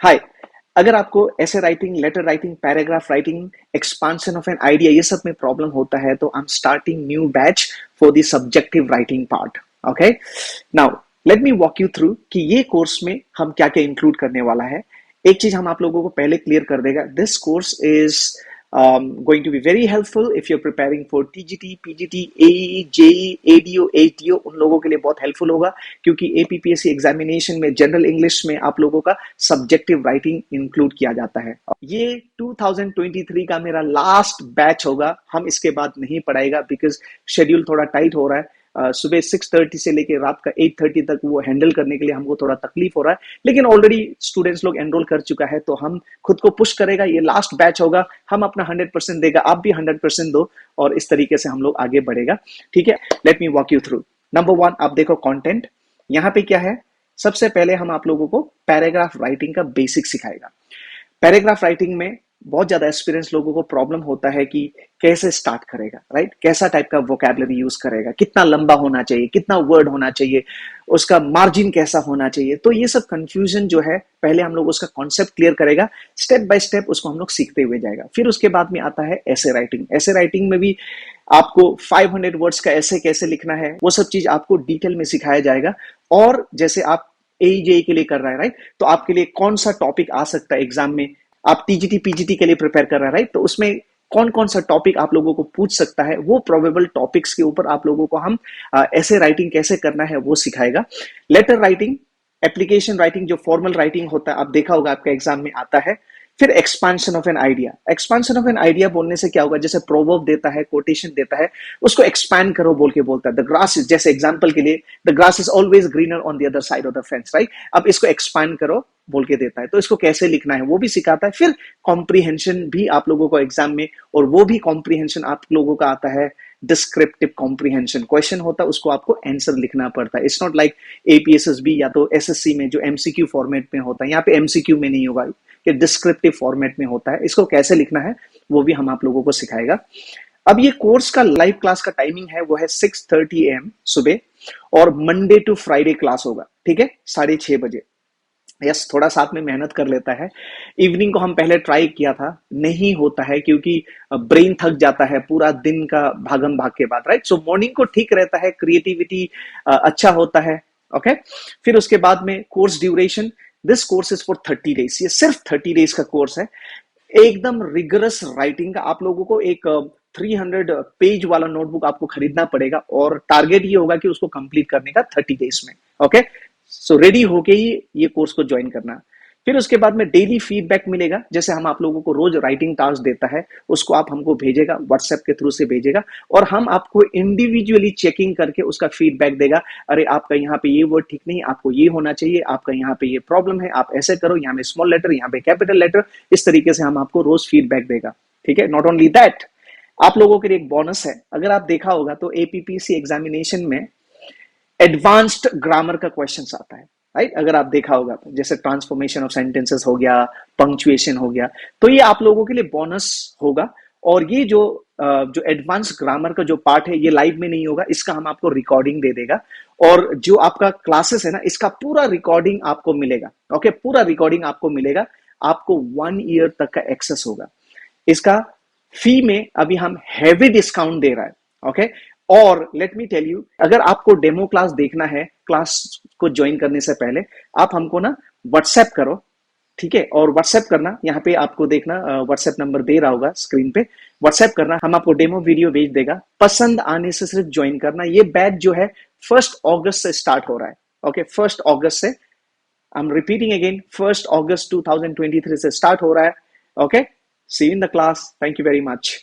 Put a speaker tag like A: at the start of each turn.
A: हाय। अगर आपको ऐसे writing, letter writing, paragraph writing, expansion of an idea, ये सब में प्रॉब्लम होता है तो I am starting new batch for the subjective writing part. Okay, now let me walk you through कि ये कोर्स में हम क्या क्या इंक्लूड करने वाला है। एक चीज हम आप लोगों को पहले क्लियर कर देगा, this course is going to be very helpful if you're preparing for TGT, PGT, AE, JE, ADO, ATO। उन लोगों के लिए बहुत हेल्पफुल होगा क्योंकि APPSC एग्जामिनेशन में जनरल इंग्लिश में आप लोगों का सब्जेक्टिव राइटिंग इंक्लूड किया जाता है। ये 2023 का मेरा लास्ट बैच होगा, हम इसके बाद नहीं पढ़ाएगा बिकॉज शेड्यूल थोड़ा टाइट हो रहा है। सुबह 6:30 से लेके रात का 8:30 तक वो हैंडल करने के लिए हमको थोड़ा तकलीफ हो रहा है, लेकिन ऑलरेडी स्टूडेंट्स लोग एनरोल कर चुका है तो हम खुद को पुश करेगा। ये लास्ट बैच होगा, हम अपना 100% देगा, आप भी 100% दो और इस तरीके से हम लोग आगे बढ़ेगा। ठीक है, late me walk you through. Number 1, आप देखो कंटेंट। यहाँ पे क्या है, सबसे पहले हम आप लोगों को पैराग्राफ राइटिंग का बेसिक सिखाएगा। पैराग्राफ राइटिंग में बहुत ज्यादा एक्सपीरियंस लोगों को प्रॉब्लम होता है कि कैसे स्टार्ट करेगा, राइट? कैसा टाइप का वोकैबुलरी यूज करेगा, कितना लंबा होना चाहिए, कितना वर्ड होना चाहिए, उसका मार्जिन कैसा होना चाहिए। तो ये सब कंफ्यूजन जो है, पहले हम लोग उसका कॉन्सेप्ट क्लियर करेगा, स्टेप बाय स्टेप उसको हम लोग सीखते हुए जाएगा। फिर उसके बाद में आता है ऐसे राइटिंग। ऐसे राइटिंग में भी आपको 500 वर्ड्स का ऐसे कैसे लिखना है, वो सब चीज आपको डिटेल में सिखाया जाएगा। और जैसे आप AEJE के लिए कर रहा है, राइट, तो आपके लिए कौन सा टॉपिक आ सकता है एग्जाम में। आप TGT PGT के लिए प्रिपेयर कर रहा है, राइट, तो उसमें कौन कौन सा टॉपिक आप लोगों को पूछ सकता है, वो प्रोबेबल टॉपिक्स के ऊपर आप लोगों को हम ऐसे राइटिंग कैसे करना है वो सिखाएगा। लेटर राइटिंग, एप्लीकेशन राइटिंग, जो फॉर्मल राइटिंग होता है, आप देखा होगा आपका एग्जाम में आता है। फिर expansion of an idea. Expansion of an idea बोलने से क्या होगा, जैसे प्रोवर्ब देता है, कोटेशन देता है, उसको एक्सपैंड करो बोल के बोलता है। द ग्रास इज, जैसे एग्जांपल के लिए, the grass is always greener on the other side of the fence, right. अब इसको एक्सपैंड करो बोल के देता है, तो इसको कैसे लिखना है वो भी सिखाता है। फिर कॉम्प्रीहेंशन भी आप लोगों को एग्जाम में, और वो भी कॉम्प्रीहेंशन आप लोगों का आता है डिस्क्रिप्टिव कॉम्प्रीहेंशन। क्वेश्चन होता है, उसको आपको आंसर लिखना पड़ता है। इट्स नॉट लाइक APSSB या तो SSC में जो MCQ फॉर्मेट में होता है, यहाँ पे MCQ में नहीं होगा, कि डिस्क्रिप्टिव फॉर्मेट में होता है। इसको कैसे लिखना है वो भी हम आप लोगों को सिखाएगा। अब ये कोर्स का लाइव क्लास का टाइमिंग है वो है 6:30 AM सुबह, और मंडे टू फ्राइडे क्लास होगा, ठीक है, 6:30 बजे। यस, थोड़ा साथ में मेहनत कर लेता है। इवनिंग को हम पहले ट्राई किया था, नहीं होता है क्योंकि ब्रेन थक जाता है पूरा दिन का भागम भाग के बाद, राइट। सो मॉर्निंग को ठीक रहता है, क्रिएटिविटी अच्छा होता है। ओके, फिर उसके बाद में course duration, this course is for 30 days. ये सिर्फ 30 डेज का कोर्स है, एकदम रिगरस राइटिंग का। आप लोगों को एक 300 पेज वाला नोटबुक आपको खरीदना पड़ेगा, और टारगेट ये होगा कि उसको कंप्लीट करने का 30 डेज में। ओके, सो रेडी होके ही ये कोर्स को ज्वाइन करना। फिर उसके बाद में डेली फीडबैक मिलेगा, जैसे हम आप लोगों को रोज राइटिंग टास्क देता है, उसको आप हमको भेजेगा, व्हाट्सएप के थ्रू से भेजेगा, और हम आपको इंडिविजुअली चेकिंग करके उसका फीडबैक देगा। अरे आपका यहाँ पे ये वर्ड ठीक नहीं, आपको ये होना चाहिए, आपका यहाँ पे ये प्रॉब्लम है, आप ऐसे करो, यहाँ पे स्मॉल लेटर, यहाँ पे कैपिटल लेटर। इस तरीके से हम आपको रोज फीडबैक देगा, ठीक है। नॉट ओनली दैट, आप लोगों के लिए एक बोनस है। अगर आप देखा होगा तो APPC एग्जामिनेशन में एडवांस्ड ग्रामर का क्वेश्चन आता है, राइट। अगर आप देखा होगा तो जैसे ट्रांसफॉर्मेशन ऑफ सेंटेंसेस हो गया, पंक्चुएशन हो गया, तो ये आप लोगों के लिए बोनस होगा। और ये जो एडवांस ग्रामर का जो पार्ट है, ये लाइव में नहीं होगा, इसका हम आपको रिकॉर्डिंग दे देगा। और जो आपका क्लासेस है ना, इसका पूरा रिकॉर्डिंग आपको मिलेगा। ओके, पूरा रिकॉर्डिंग आपको मिलेगा, आपको 1 ईयर तक का एक्सेस होगा। इसका फी में अभी हम हैवी डिस्काउंट दे रहा है। ओके, और लेट मी टेल यू, अगर आपको डेमो क्लास देखना है, क्लास को ज्वाइन करने से पहले आप हमको ना व्हाट्सएप करो, ठीक है। और व्हाट्सएप करना, यहाँ पे आपको देखना व्हाट्सएप नंबर दे रहा होगा स्क्रीन पे, व्हाट्सएप करना, हम आपको डेमो वीडियो भेज देगा। पसंद आने से सिर्फ ज्वाइन करना। ये बैच जो है 1 अगस्त से स्टार्ट हो रहा है। ओके, 1 अगस्त से, आई एम रिपीटिंग अगेन, 1 अगस्त 2023 से स्टार्ट हो रहा है। Okay, see you in the class, thank you very much.